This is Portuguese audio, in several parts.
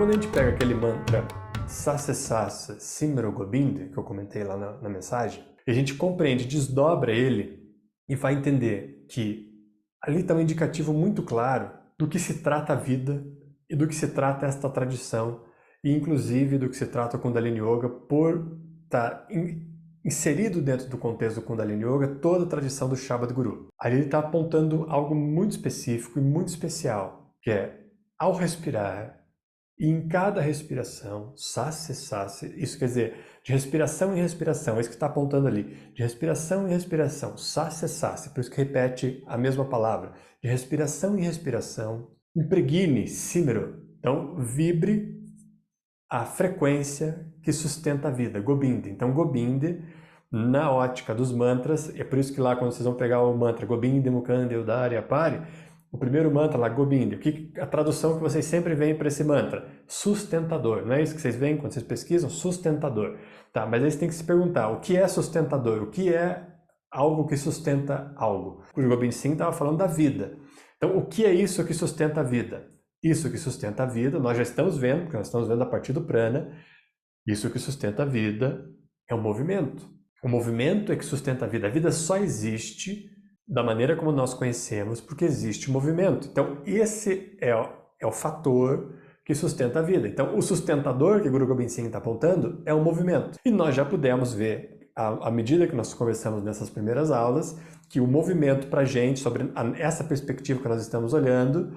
quando a gente pega aquele mantra Sase Sase Simro Gobind, que eu comentei lá na mensagem, a gente compreende, desdobra ele e vai entender que ali está um indicativo muito claro do que se trata a vida e do que se trata esta tradição, e inclusive do que se trata o Kundalini Yoga, por estar inserido dentro do contexto do Kundalini Yoga toda a tradição do Shabad Guru. Ali ele está apontando algo muito específico e muito especial, que é, ao respirar, e em cada respiração, Sase Sase, isso quer dizer, de respiração em respiração, é isso que está apontando ali, de respiração em respiração, Sase Sase, por isso que repete a mesma palavra, de respiração em respiração, impregne Simro, então vibre a frequência que sustenta a vida, Gobind. Então Gobind, na ótica dos mantras, é por isso que lá quando vocês vão pegar o mantra Gobind Mukande Udari Apari, o primeiro mantra lá, Gobind, a tradução que vocês sempre veem para esse mantra? Sustentador, não é isso que vocês veem quando vocês pesquisam? Sustentador. Tá, mas aí você tem que se perguntar, o que é sustentador? O que é algo que sustenta algo? O Gobind Singh estava falando da vida. Então, o que é isso que sustenta a vida? Isso que sustenta a vida, nós já estamos vendo, porque nós estamos vendo a partir do prana, isso que sustenta a vida é o movimento. O movimento é que sustenta a vida. A vida só existe da maneira como nós conhecemos, porque existe o movimento. Então, esse é o fator que sustenta a vida. Então, o sustentador que o Guru Gobind Singh está apontando é o movimento. E nós já pudemos ver, à medida que nós conversamos nessas primeiras aulas, que o movimento para a gente, sobre essa perspectiva que nós estamos olhando,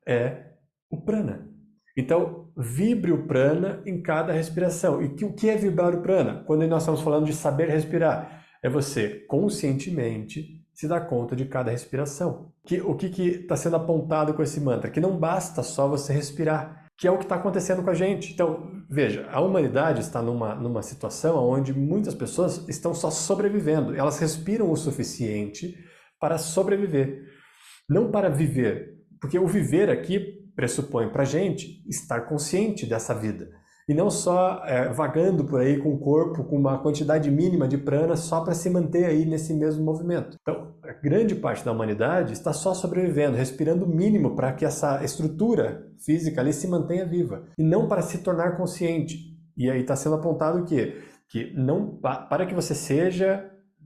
é o prana. Então, vibre o prana em cada respiração. E o que é vibrar o prana? Quando nós estamos falando de saber respirar, é você conscientemente se dar conta de cada respiração. O que está sendo apontado com esse mantra? Que não basta só você respirar, que é o que está acontecendo com a gente. Então, veja, a humanidade está numa situação onde muitas pessoas estão só sobrevivendo. Elas respiram o suficiente para sobreviver, não para viver. Porque o viver aqui pressupõe para a gente estar consciente dessa vida. E não só vagando por aí com o corpo, com uma quantidade mínima de prana, só para se manter aí nesse mesmo movimento. Então, a grande parte da humanidade está só sobrevivendo, respirando o mínimo para que essa estrutura física ali se mantenha viva, e não para se tornar consciente. E aí está sendo apontado que não, para que você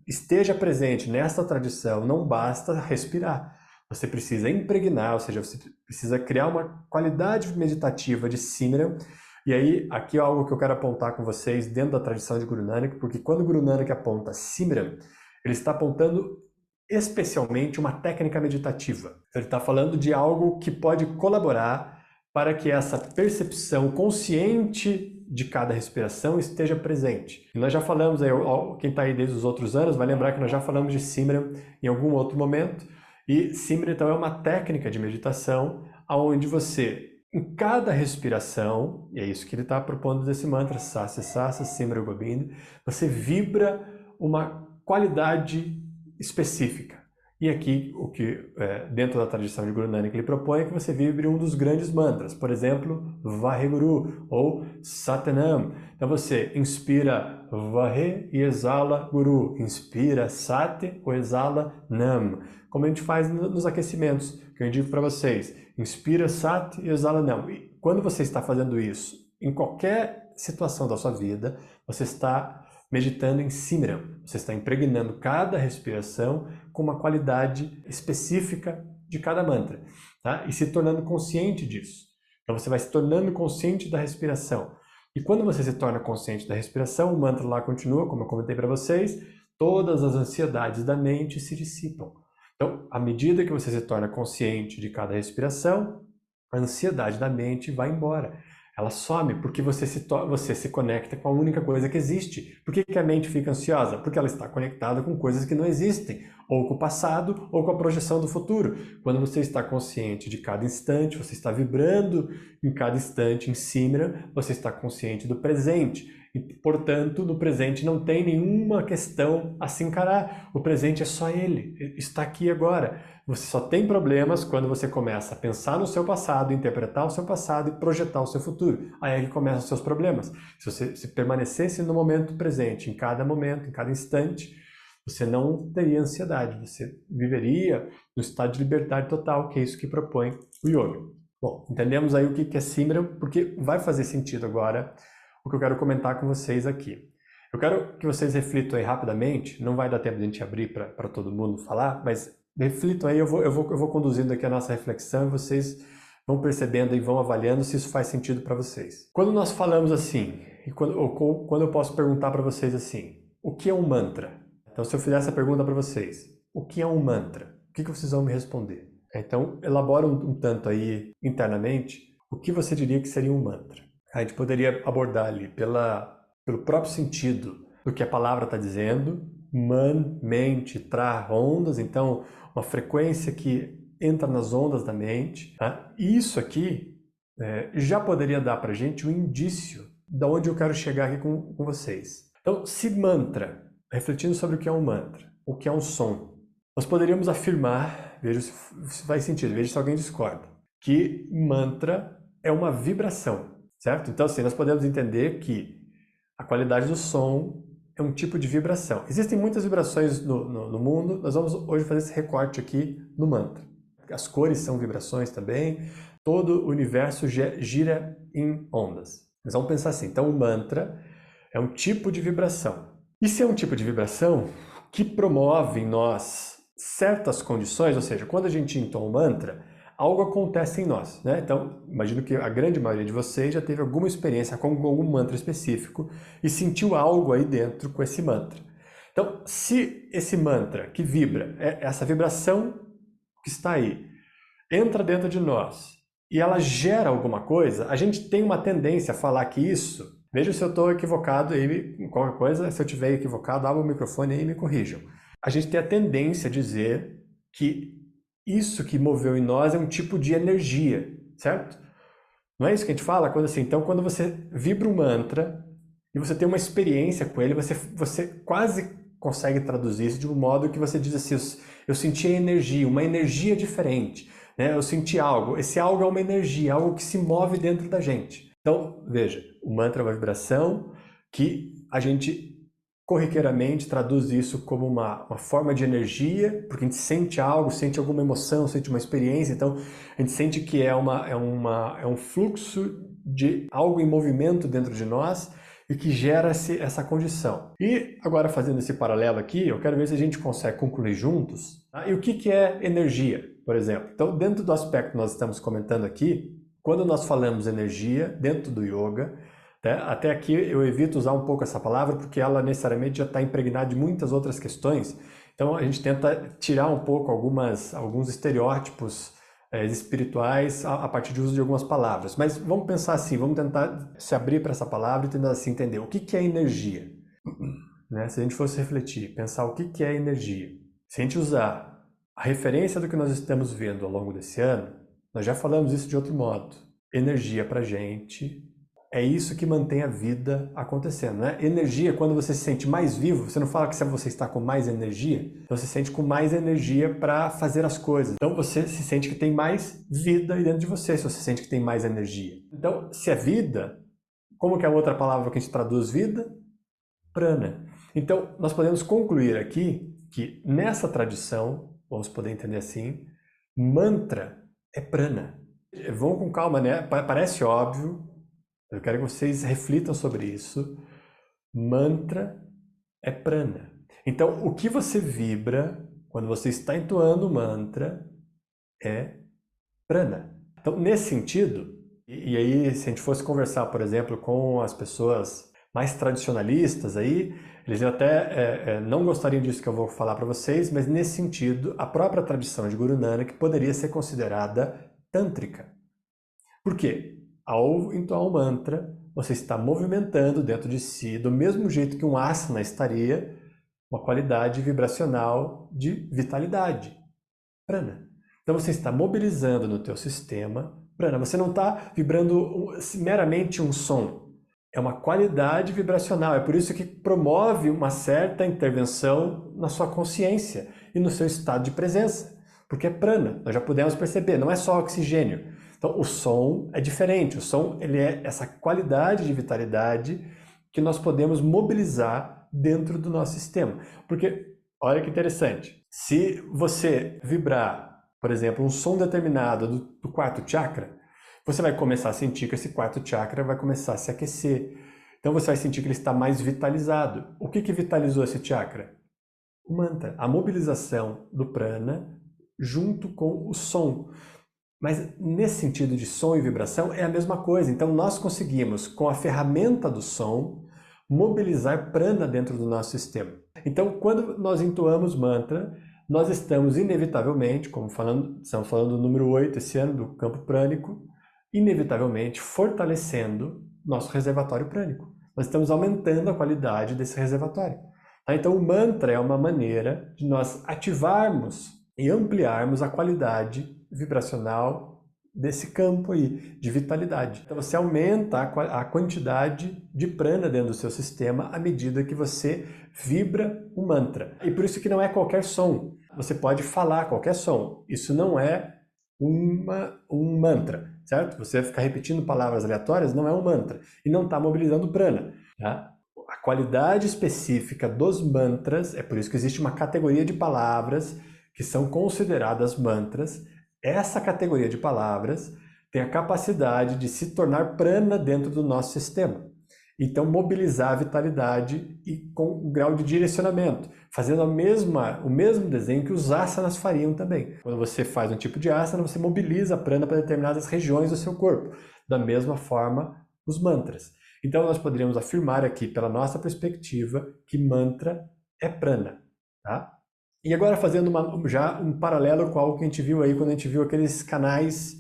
esteja presente nessa tradição, não basta respirar. Você precisa impregnar, ou seja, você precisa criar uma qualidade meditativa de Simran. E aí, aqui é algo que eu quero apontar com vocês dentro da tradição de Guru Nanak, porque quando Guru Nanak aponta Simran, ele está apontando especialmente uma técnica meditativa. Ele está falando de algo que pode colaborar para que essa percepção consciente de cada respiração esteja presente. E nós já falamos, aí, quem está aí desde os outros anos vai lembrar que nós já falamos de Simran em algum outro momento. E Simran, então, é uma técnica de meditação onde você, em cada respiração, e é isso que ele está propondo desse mantra, Sase Sase Simro Gobind, você vibra uma qualidade específica. E aqui, o que dentro da tradição de Guru Nanak ele propõe é que você vibre um dos grandes mantras, por exemplo, Vaheguru ou Satanam. Então você inspira Vahe e exala Guru, inspira Sat ou exala Nam, como a gente faz nos aquecimentos, que eu indico para vocês. Inspira Sat e exala Nam. E quando você está fazendo isso, em qualquer situação da sua vida, você está meditando em Simran. Você está impregnando cada respiração com uma qualidade específica de cada mantra, tá? E se tornando consciente disso. Então você vai se tornando consciente da respiração. E quando você se torna consciente da respiração, o mantra lá continua, como eu comentei para vocês, todas as ansiedades da mente se dissipam. Então, à medida que você se torna consciente de cada respiração, a ansiedade da mente vai embora. Ela some porque você se conecta com a única coisa que existe. Por que a mente fica ansiosa? Porque ela está conectada com coisas que não existem, ou com o passado, ou com a projeção do futuro. Quando você está consciente de cada instante, você está vibrando em cada instante em Simran, você está consciente do presente. E, portanto, no presente não tem nenhuma questão a se encarar. O presente é só ele, está aqui agora. Você só tem problemas quando você começa a pensar no seu passado, interpretar o seu passado e projetar o seu futuro. Aí é que começam os seus problemas. Se você se permanecesse no momento presente, em cada momento, em cada instante, você não teria ansiedade, você viveria no estado de liberdade total, que é isso que propõe o yoga. Bom, entendemos aí o que é Simra, porque vai fazer sentido agora o que eu quero comentar com vocês aqui. Eu quero que vocês reflitam aí rapidamente, não vai dar tempo de a gente abrir para todo mundo falar, mas reflitam aí, eu vou conduzindo aqui a nossa reflexão e vocês vão percebendo e vão avaliando se isso faz sentido para vocês. Quando nós falamos assim, e quando eu posso perguntar para vocês assim, o que é um mantra? Então, se eu fizer essa pergunta para vocês, o que é um mantra? O que vocês vão me responder? Então, elabora um tanto aí internamente o que você diria que seria um mantra. A gente poderia abordar ali pelo próprio sentido do que a palavra está dizendo, mente, tra, ondas, então uma frequência que entra nas ondas da mente. Tá? E isso aqui já poderia dar para a gente um indício de onde eu quero chegar aqui com vocês. Então, se mantra, refletindo sobre o que é um mantra, o que é um som, nós poderíamos afirmar, veja se faz sentido, veja se alguém discorda, que mantra é uma vibração, certo? Então, assim, nós podemos entender que a qualidade do som é um tipo de vibração. Existem muitas vibrações no mundo, nós vamos hoje fazer esse recorte aqui no mantra. As cores são vibrações também, todo o universo gira em ondas. Mas vamos pensar assim, então o mantra é um tipo de vibração. E se é um tipo de vibração que promove em nós certas condições, ou seja, quando a gente entoa um mantra, algo acontece em nós, né? Então, imagino que a grande maioria de vocês já teve alguma experiência com algum mantra específico e sentiu algo aí dentro com esse mantra. Então, se esse mantra que vibra, essa vibração que está aí, entra dentro de nós e ela gera alguma coisa, a gente tem uma tendência a falar que isso, veja se eu estou equivocado aí, qualquer coisa, se eu estiver equivocado, abra o microfone aí e me corrijam. A gente tem a tendência a dizer que isso que moveu em nós é um tipo de energia, certo? Não é isso que a gente fala? Então, quando você vibra um mantra e você tem uma experiência com ele, você quase consegue traduzir isso de um modo que você diz assim, eu senti a energia, uma energia diferente, né? Eu senti algo, esse algo é uma energia, algo que se move dentro da gente. Então, veja, o mantra é uma vibração que a gente corriqueiramente traduz isso como uma forma de energia, porque a gente sente algo, sente alguma emoção, sente uma experiência, então a gente sente que é um fluxo de algo em movimento dentro de nós e que gera essa condição. E agora fazendo esse paralelo aqui, eu quero ver se a gente consegue concluir juntos. Tá? E o que é energia, por exemplo? Então, dentro do aspecto que nós estamos comentando aqui, quando nós falamos energia, dentro do yoga, até aqui eu evito usar um pouco essa palavra porque ela necessariamente já está impregnada de muitas outras questões. Então a gente tenta tirar um pouco alguns estereótipos espirituais a partir do uso de algumas palavras. Mas vamos pensar assim, vamos tentar se abrir para essa palavra e tentar assim, entender o que é energia. Né? Se a gente fosse refletir, pensar o que é energia. Se a gente usar a referência do que nós estamos vendo ao longo desse ano, nós já falamos isso de outro modo. Energia para a gente é isso que mantém a vida acontecendo, né? Energia, quando você se sente mais vivo, você não fala que você está com mais energia, você se sente com mais energia para fazer as coisas. Então você se sente que tem mais vida aí dentro de você, se você sente que tem mais energia. Então, se é vida, como que é a outra palavra que a gente traduz vida? Prana. Então, nós podemos concluir aqui que nessa tradição, vamos poder entender assim, mantra é prana. Vão com calma, né? Parece óbvio. Eu quero que vocês reflitam sobre isso. Mantra é prana. Então, o que você vibra quando você está entoando o mantra é prana. Então, nesse sentido, e aí se a gente fosse conversar, por exemplo, com as pessoas mais tradicionalistas aí, eles até não gostariam disso que eu vou falar para vocês, mas nesse sentido, a própria tradição de Guru Nanak poderia ser considerada tântrica. Por quê? Ao entoar o mantra, você está movimentando dentro de si, do mesmo jeito que um asana estaria, uma qualidade vibracional de vitalidade, prana. Então você está mobilizando no teu sistema prana. Você não está vibrando meramente um som. É uma qualidade vibracional. É por isso que promove uma certa intervenção na sua consciência e no seu estado de presença. Porque é prana. Nós já pudemos perceber, não é só oxigênio. Então, o som é diferente. O som ele é essa qualidade de vitalidade que nós podemos mobilizar dentro do nosso sistema. Porque, olha que interessante, se você vibrar, por exemplo, um som determinado do quarto chakra, você vai começar a sentir que esse quarto chakra vai começar a se aquecer. Então você vai sentir que ele está mais vitalizado. O que vitalizou esse chakra? O mantra, a mobilização do prana junto com o som. Mas nesse sentido de som e vibração é a mesma coisa. Então nós conseguimos, com a ferramenta do som, mobilizar prana dentro do nosso sistema. Então quando nós entoamos mantra, nós estamos inevitavelmente, estamos falando do número 8 esse ano, do campo prânico, inevitavelmente fortalecendo nosso reservatório prânico. Nós estamos aumentando a qualidade desse reservatório. Então o mantra é uma maneira de nós ativarmos e ampliarmos a qualidade vibracional desse campo aí, de vitalidade. Então você aumenta a quantidade de prana dentro do seu sistema à medida que você vibra o mantra. E por isso que não é qualquer som. Você pode falar qualquer som. Isso não é um mantra, certo? Você vai ficar repetindo palavras aleatórias, não é um mantra. E não está mobilizando prana, tá? A qualidade específica dos mantras, é por isso que existe uma categoria de palavras que são consideradas mantras. Essa categoria de palavras tem a capacidade de se tornar prana dentro do nosso sistema. Então, mobilizar a vitalidade e com um grau de direcionamento, fazendo o mesmo desenho que os asanas fariam também. Quando você faz um tipo de asana, você mobiliza a prana para determinadas regiões do seu corpo. Da mesma forma, os mantras. Então, nós poderíamos afirmar aqui, pela nossa perspectiva, que mantra é prana, tá? E agora fazendo já um paralelo com algo que a gente viu aí quando a gente viu aqueles canais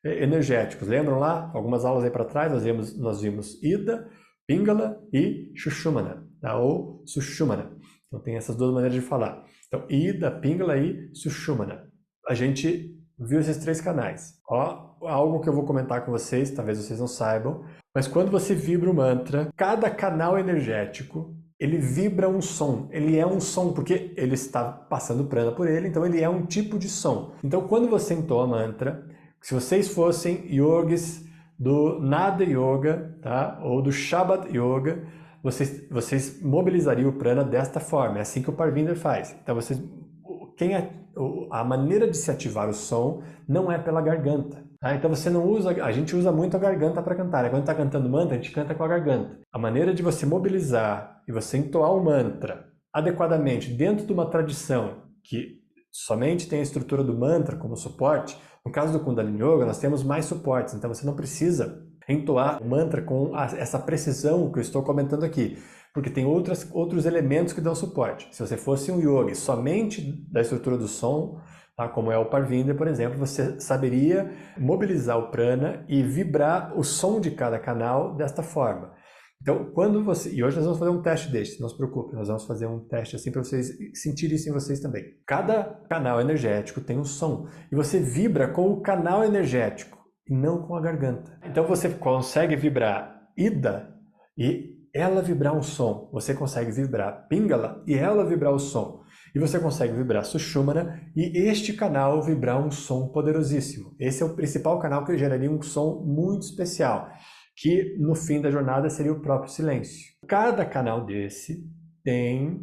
energéticos. Lembram lá? Algumas aulas aí para trás nós vimos Ida, Pingala e Sushumna, tá? Ou Sushumna. Então tem essas duas maneiras de falar. Então Ida, Pingala e Sushumna. A gente viu esses três canais. Algo que eu vou comentar com vocês, talvez vocês não saibam, mas quando você vibra o mantra, cada canal energético ele vibra um som, ele é um som, porque ele está passando prana por ele, então ele é um tipo de som. Então quando você entoa mantra, se vocês fossem yogis do Nada Yoga, tá? Ou do Shabad Yoga, vocês mobilizariam o prana desta forma, é assim que o Parvinder faz. Então a maneira de se ativar o som não é pela garganta. Tá? Então você não usa, a gente usa muito a garganta para cantar. Quando está cantando mantra, a gente canta com a garganta. A maneira de você mobilizar e você entoar o mantra adequadamente dentro de uma tradição que somente tem a estrutura do mantra como suporte, no caso do Kundalini Yoga nós temos mais suportes, então você não precisa entoar o mantra com essa precisão que eu estou comentando aqui, porque tem outros elementos que dão suporte. Se você fosse um yogi somente da estrutura do som, tá? Como é o Parvinder, por exemplo, você saberia mobilizar o prana e vibrar o som de cada canal desta forma. Então, e hoje nós vamos fazer um teste deste, não se preocupe, nós vamos fazer um teste assim para vocês sentirem isso em vocês também. Cada canal energético tem um som e você vibra com o canal energético e não com a garganta. Então você consegue vibrar Ida e ela vibrar um som. Você consegue vibrar Pingala e ela vibrar o som. E você consegue vibrar Sushumna e este canal vibrar um som poderosíssimo. Esse é o principal canal que geraria um som muito especial, que no fim da jornada seria o próprio silêncio. Cada canal desse tem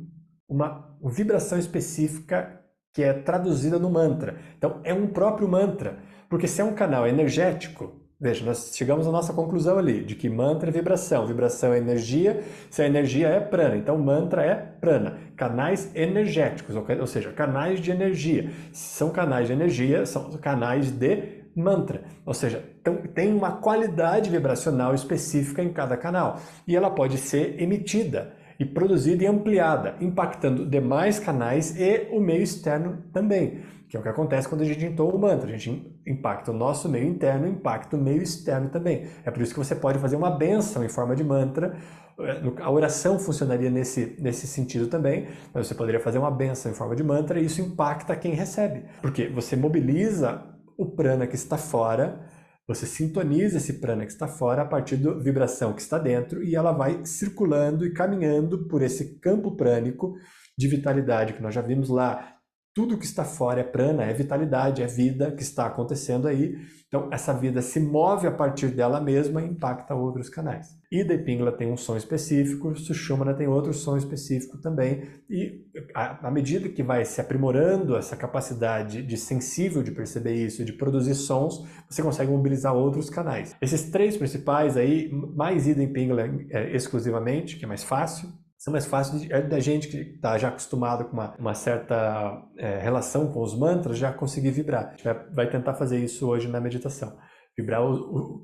uma vibração específica que é traduzida no mantra. Então é um próprio mantra, porque se é um canal energético, veja, nós chegamos à nossa conclusão ali, de que mantra é vibração, vibração é energia, se a energia é prana, então mantra é prana, canais energéticos, ou seja, canais de energia. Se são canais de energia, são canais de mantra, ou seja, então tem uma qualidade vibracional específica em cada canal e ela pode ser emitida e produzida e ampliada, impactando demais canais e o meio externo também, que é o que acontece quando a gente entoa o mantra, a gente impacta o nosso meio interno, impacta o meio externo também. É por isso que você pode fazer uma bênção em forma de mantra, a oração funcionaria nesse sentido também, mas você poderia fazer uma bênção em forma de mantra e isso impacta quem recebe, porque você mobiliza o prana que está fora, você sintoniza esse prana que está fora a partir da vibração que está dentro e ela vai circulando e caminhando por esse campo prânico de vitalidade que nós já vimos lá. Tudo que está fora é prana, é vitalidade, é vida que está acontecendo aí. Então, essa vida se move a partir dela mesma e impacta outros canais. Ida e Pingala tem um som específico, Sushumna tem outro som específico também. E à medida que vai se aprimorando essa capacidade de sensível de perceber isso, de produzir sons, você consegue mobilizar outros canais. Esses três principais aí, mais Ida e Pingala exclusivamente, que é mais fácil, são mais fáceis da gente que está já acostumado com uma certa relação com os mantras já conseguir vibrar. A gente vai tentar fazer isso hoje na meditação. Vibrar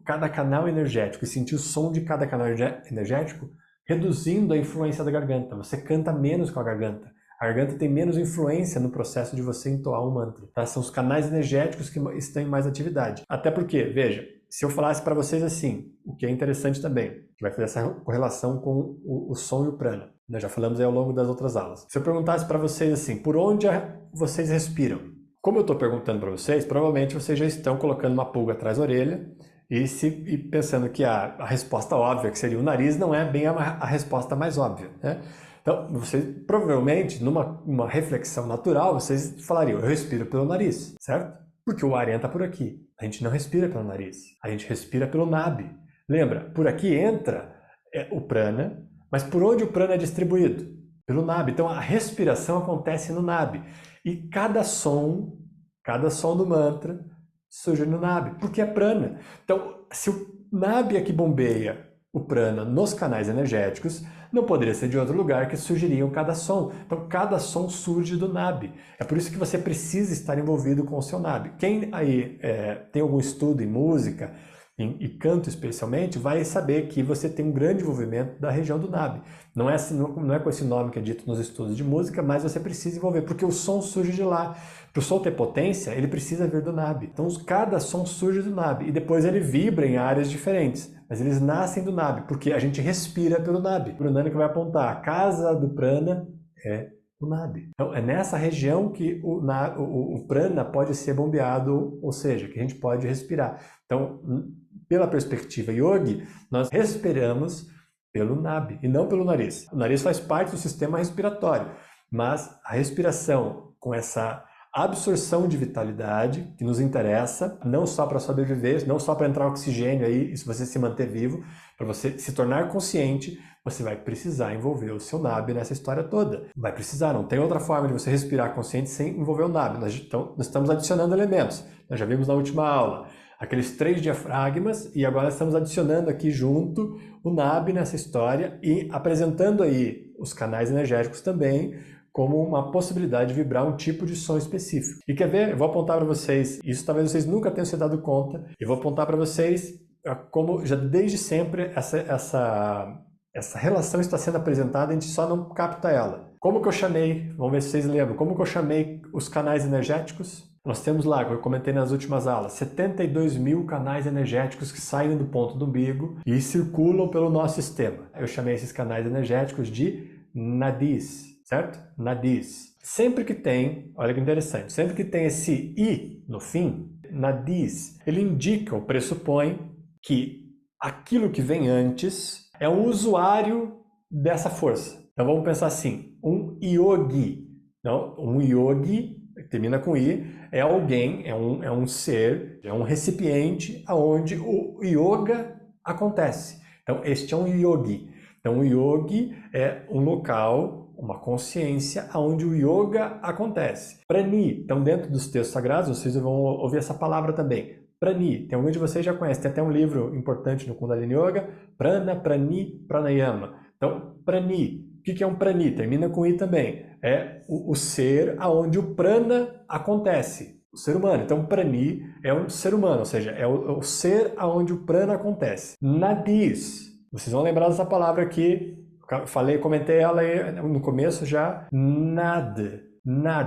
cada canal energético e sentir o som de cada canal energético, reduzindo a influência da garganta. Você canta menos com a garganta. A garganta tem menos influência no processo de você entoar um mantra. Tá? São os canais energéticos que estão em mais atividade. Até porque, veja, se eu falasse para vocês assim, o que é interessante também, que vai fazer essa correlação com o som e o prana. Nós já falamos aí ao longo das outras aulas. Se eu perguntasse para vocês assim, por onde vocês respiram? Como eu estou perguntando para vocês, provavelmente vocês já estão colocando uma pulga atrás da orelha e pensando que a resposta óbvia, que seria o nariz, não é bem a resposta mais óbvia, né? Então, vocês provavelmente, numa reflexão natural, vocês falariam, eu respiro pelo nariz, certo? Porque o ar entra por aqui. A gente não respira pelo nariz, a gente respira pelo nabi. Lembra, por aqui entra o prana, mas por onde o prana é distribuído? Pelo nabi. Então a respiração acontece no nabi. E cada som do mantra surge no nabi, porque é prana. Então, se o nabi é que bombeia o prana nos canais energéticos, não poderia ser de outro lugar que surgiriam cada som. Então, cada som surge do nabi. É por isso que você precisa estar envolvido com o seu nabi. Quem aí tem algum estudo em música, e canto especialmente, vai saber que você tem um grande envolvimento da região do nabi. Não é com esse nome que é dito nos estudos de música, mas você precisa envolver, porque o som surge de lá. Para o som ter potência, ele precisa vir do nabi. Então, cada som surge do nabi, e depois ele vibra em áreas diferentes. Mas eles nascem do nabi, porque a gente respira pelo nabi. O Guru Nanak vai apontar, a casa do prana é o nabi. Então, é nessa região que o prana pode ser bombeado, ou seja, que a gente pode respirar. Então, pela perspectiva yogi, nós respiramos pelo nabi e não pelo nariz. O nariz faz parte do sistema respiratório, mas a respiração com essa absorção de vitalidade que nos interessa, não só para sobreviver, não só para entrar oxigênio aí, e se você se manter vivo, para você se tornar consciente, você vai precisar envolver o seu nabi nessa história toda. Vai precisar, não tem outra forma de você respirar consciente sem envolver o nabi. Nós estamos adicionando elementos. Nós já vimos na última aula aqueles 3 diafragmas e agora estamos adicionando aqui junto o nabi nessa história e apresentando aí os canais energéticos também como uma possibilidade de vibrar um tipo de som específico. E quer ver? Eu vou apontar para vocês, isso talvez vocês nunca tenham se dado conta, eu vou apontar para vocês como já desde sempre essa relação está sendo apresentada, a gente só não capta ela. Como que eu chamei, vamos ver se vocês lembram, como que eu chamei os canais energéticos? Nós temos lá, como eu comentei nas últimas aulas, 72 mil canais energéticos que saem do ponto do umbigo e circulam pelo nosso sistema. Eu chamei esses canais energéticos de nadis, certo? Nadis. Sempre que tem, olha que interessante, sempre que tem esse i no fim, nadis, ele indica ou pressupõe que aquilo que vem antes é um usuário dessa força. Então vamos pensar assim, um yogi. Não, um yogi, termina com i, é alguém, é um ser, é um recipiente aonde o yoga acontece. Então este é um yogi. Então o yogi é um local, uma consciência onde o yoga acontece. Prani, então dentro dos textos sagrados vocês vão ouvir essa palavra também. Prani, tem alguns de vocês já conhecem, tem até um livro importante no Kundalini Yoga, Prana, Prani, Pranayama. Então, Prani, o que é um Prani? Termina com I também. É o ser aonde o prana acontece, o ser humano. Então, Prani é um ser humano, ou seja, é o ser aonde o prana acontece. Nadis, vocês vão lembrar dessa palavra aqui, comentei ela aí no começo já, nad.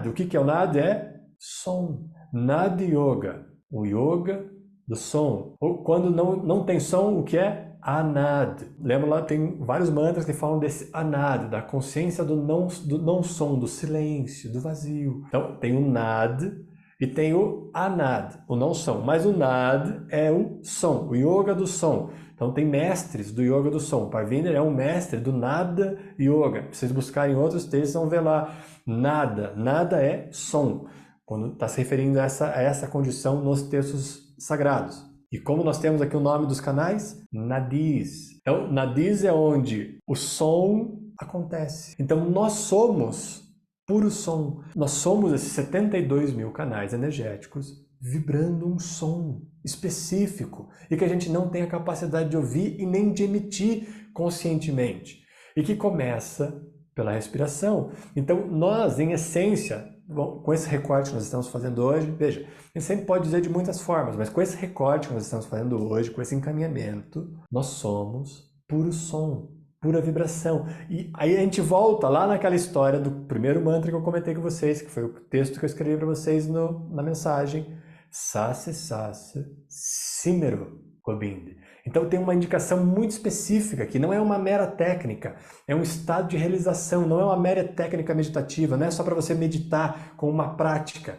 O que é o nad? É som. Nad Yoga. O yoga do som. Ou quando não tem som, o que é? Anad. Lembra lá, tem vários mantras que falam desse anad, da consciência do não som, do silêncio, do vazio. Então, tem o nad e tem o anad, o não som. Mas o nad é o som, o yoga do som. Então tem mestres do yoga do som. Parvinder é um mestre do nada yoga. Se vocês buscarem outros textos, vão ver lá. Nada é som. Quando está se referindo a essa condição nos textos sagrados. E como nós temos aqui o nome dos canais? Nadis. Então, nadis é onde o som acontece. Então, nós somos puro som. Nós somos esses 72 mil canais energéticos vibrando um som específico e que a gente não tem a capacidade de ouvir e nem de emitir conscientemente. E que começa pela respiração. Então, nós, em essência, bom, com esse recorte que nós estamos fazendo hoje, veja, a gente sempre pode dizer de muitas formas, mas com esse recorte que nós estamos fazendo hoje, com esse encaminhamento, nós somos puro som, pura vibração. E aí a gente volta lá naquela história do primeiro mantra que eu comentei com vocês, que foi o texto que eu escrevi para vocês na mensagem, Sase Sase Simero Gobind. Então tem uma indicação muito específica, que não é uma mera técnica, é um estado de realização, não é uma mera técnica meditativa, não é só para você meditar com uma prática.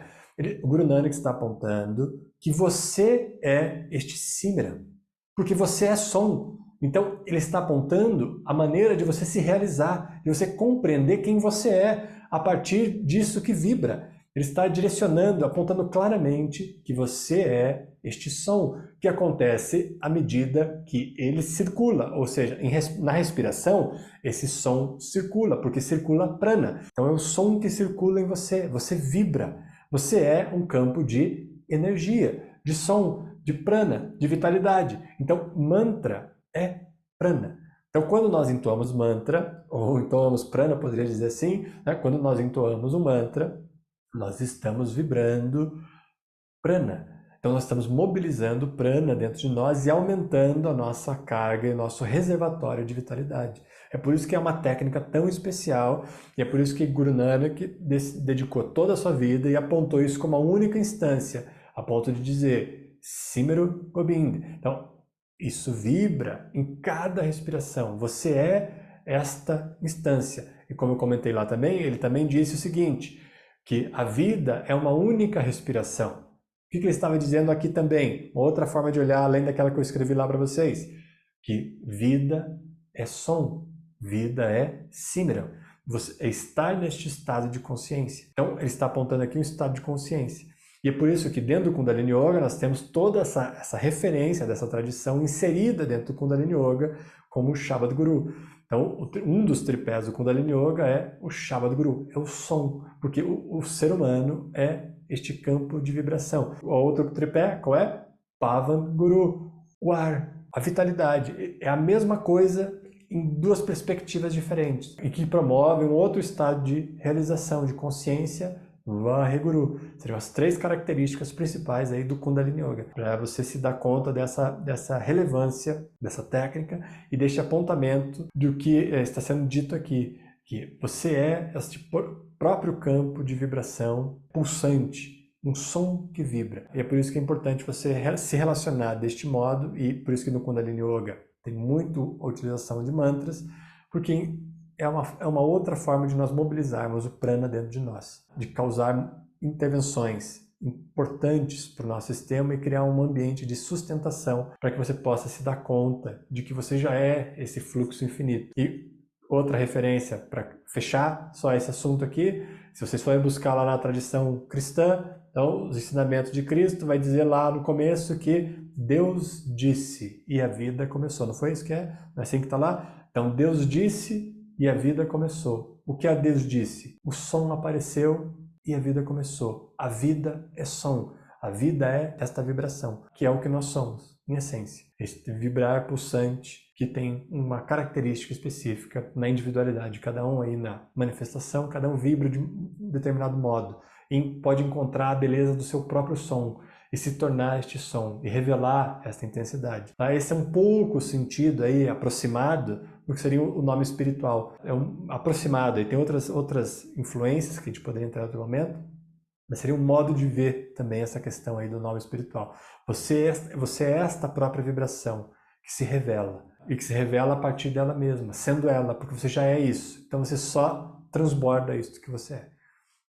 O Guru Nanak está apontando que você é este Simera, porque você é som. Então ele está apontando a maneira de você se realizar, de você compreender quem você é a partir disso que vibra. Ele está direcionando, apontando claramente que você é este som que acontece à medida que ele circula, ou seja, na respiração, esse som circula, porque circula prana. Então é o som que circula em você, você vibra. Você é um campo de energia, de som, de prana, de vitalidade. Então, mantra é prana. Então, quando nós entoamos mantra, ou entoamos prana, poderia dizer assim, né? Quando nós entoamos um mantra, nós estamos vibrando prana. Então nós estamos mobilizando prana dentro de nós e aumentando a nossa carga e nosso reservatório de vitalidade. É por isso que é uma técnica tão especial e é por isso que Guru Nanak dedicou toda a sua vida e apontou isso como a única instância, a ponto de dizer Simero Gobind. Então, isso vibra em cada respiração. Você é esta instância. E como eu comentei lá também, ele também disse o seguinte, que a vida é uma única respiração. O que ele estava dizendo aqui também? Uma outra forma de olhar, além daquela que eu escrevi lá para vocês, que vida é som, vida é Simera. Você estar neste estado de consciência. Então, ele está apontando aqui um estado de consciência. E é por isso que dentro do Kundalini Yoga nós temos toda essa referência dessa tradição inserida dentro do Kundalini Yoga como o Shabad Guru. Então, um dos tripés do Kundalini Yoga é o Shabad Guru, é o som, porque o ser humano é este campo de vibração. O outro tripé, qual é? Pavan Guru, o ar, a vitalidade. É a mesma coisa em duas perspectivas diferentes e que promove um outro estado de realização, de consciência, Vaheguru. Seriam as três características principais aí do Kundalini Yoga, para você se dar conta dessa relevância, dessa técnica e deste apontamento do que está sendo dito aqui, que você é este próprio campo de vibração pulsante, um som que vibra. E é por isso que é importante você se relacionar deste modo, e por isso que no Kundalini Yoga tem muito a utilização de mantras, porque é uma outra forma de nós mobilizarmos o prana dentro de nós, de causar intervenções importantes para o nosso sistema e criar um ambiente de sustentação para que você possa se dar conta de que você já é esse fluxo infinito. E outra referência para fechar só esse assunto aqui, se vocês forem buscar lá na tradição cristã, então os ensinamentos de Cristo vai dizer lá no começo que Deus disse e a vida começou. Não foi isso que é? Não é assim que está lá? Então Deus disse e a vida começou. O que a Deus disse? O som apareceu e a vida começou. A vida é som. A vida é esta vibração, que é o que nós somos, em essência. Este vibrar pulsante que tem uma característica específica na individualidade de cada um aí na manifestação, cada um vibra de um determinado modo e pode encontrar a beleza do seu próprio som e se tornar este som e revelar essa intensidade. Esse é um pouco o sentido aí aproximado do que seria o nome espiritual. É aproximado, e tem outras influências que a gente poderia entrar em outro momento, mas seria um modo de ver também essa questão aí do nome espiritual. Você é esta própria vibração que se revela, e que se revela a partir dela mesma, sendo ela, porque você já é isso. Então você só transborda isso que você é.